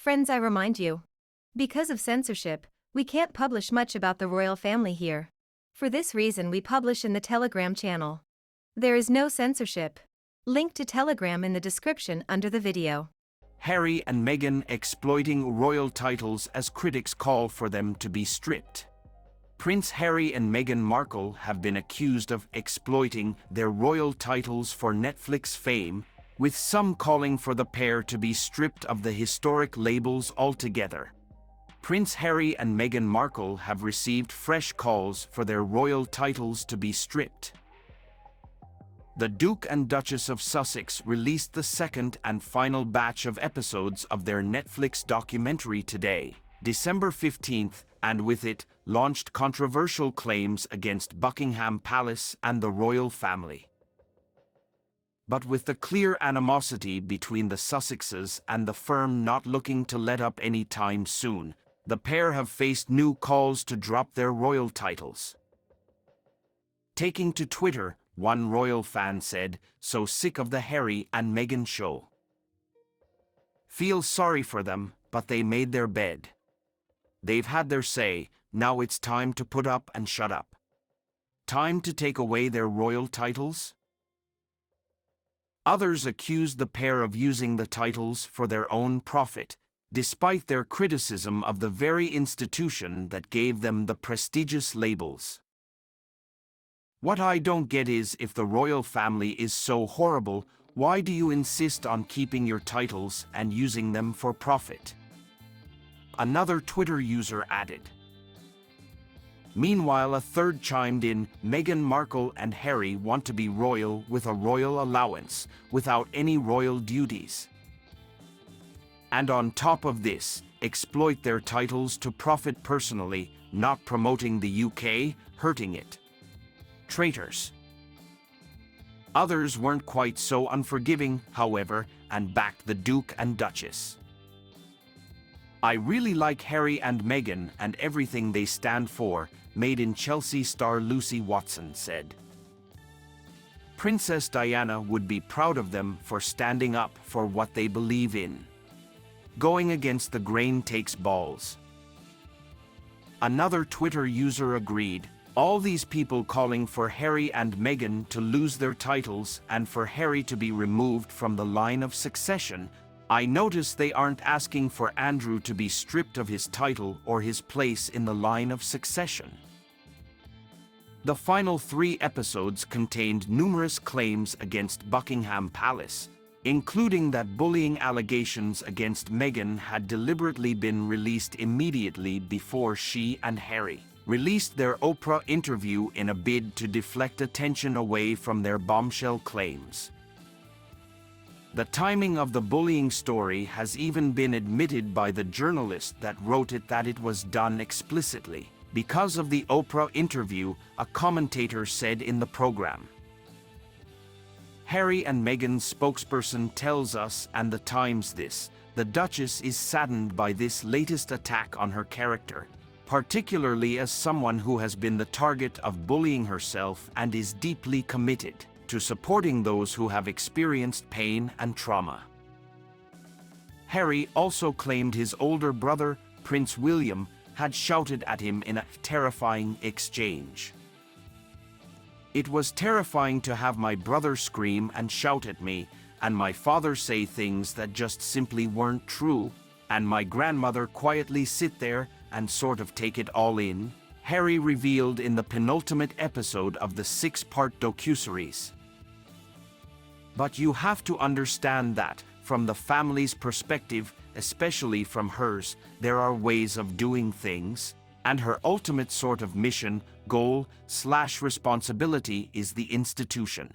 Friends, I remind you. Because of censorship, we can't publish much about the royal family here. For this reason we publish in the Telegram channel. There is no censorship. Link to Telegram in the description under the video. Harry and Meghan exploiting royal titles as critics call for them to be stripped. Prince Harry and Meghan Markle have been accused of exploiting their royal titles for Netflix fame, with some calling for the pair to be stripped of the historic labels altogether. Prince Harry and Meghan Markle have received fresh calls for their royal titles to be stripped. The Duke and Duchess of Sussex released the second and final batch of episodes of their Netflix documentary today, December 15th, and with it, launched controversial claims against Buckingham Palace and the royal family. But with the clear animosity between the Sussexes and the firm not looking to let up any time soon, the pair have faced new calls to drop their royal titles. Taking to Twitter, one royal fan said, "So sick of the Harry and Meghan show. Feel sorry for them, but they made their bed. They've had their say, now it's time to put up and shut up. Time to take away their royal titles?" Others accused the pair of using the titles for their own profit, despite their criticism of the very institution that gave them the prestigious labels. "What I don't get is, if the royal family is so horrible, why do you insist on keeping your titles and using them for profit?" Another Twitter user added. Meanwhile, a third chimed in, "Meghan Markle and Harry want to be royal with a royal allowance, without any royal duties. And on top of this, exploit their titles to profit personally, not promoting the UK, hurting it. Traitors." Others weren't quite so unforgiving, however, and backed the Duke and Duchess. "I really like Harry and Meghan and everything they stand for," Made in Chelsea star Lucy Watson said. "Princess Diana would be proud of them for standing up for what they believe in. Going against the grain takes balls." Another Twitter user agreed, "All these people calling for Harry and Meghan to lose their titles and for Harry to be removed from the line of succession, I notice they aren't asking for Andrew to be stripped of his title or his place in the line of succession." The final 3 episodes contained numerous claims against Buckingham Palace, including that bullying allegations against Meghan had deliberately been released immediately before she and Harry released their Oprah interview in a bid to deflect attention away from their bombshell claims. The timing of the bullying story has even been admitted by the journalist that wrote it that it was done explicitly because of the Oprah interview, a commentator said in the program. Harry and Meghan's spokesperson tells us and the Times this: "The Duchess is saddened by this latest attack on her character, particularly as someone who has been the target of bullying herself, and is deeply committed to supporting those who have experienced pain and trauma." Harry also claimed his older brother, Prince William, had shouted at him in a terrifying exchange. "It was terrifying to have my brother scream and shout at me, and my father say things that just simply weren't true, and my grandmother quietly sit there and sort of take it all in," Harry revealed in the penultimate episode of the 6-part docuseries. But you have to understand that, from the family's perspective, especially from hers, there are ways of doing things, and her ultimate sort of mission, goal/responsibility is the institution.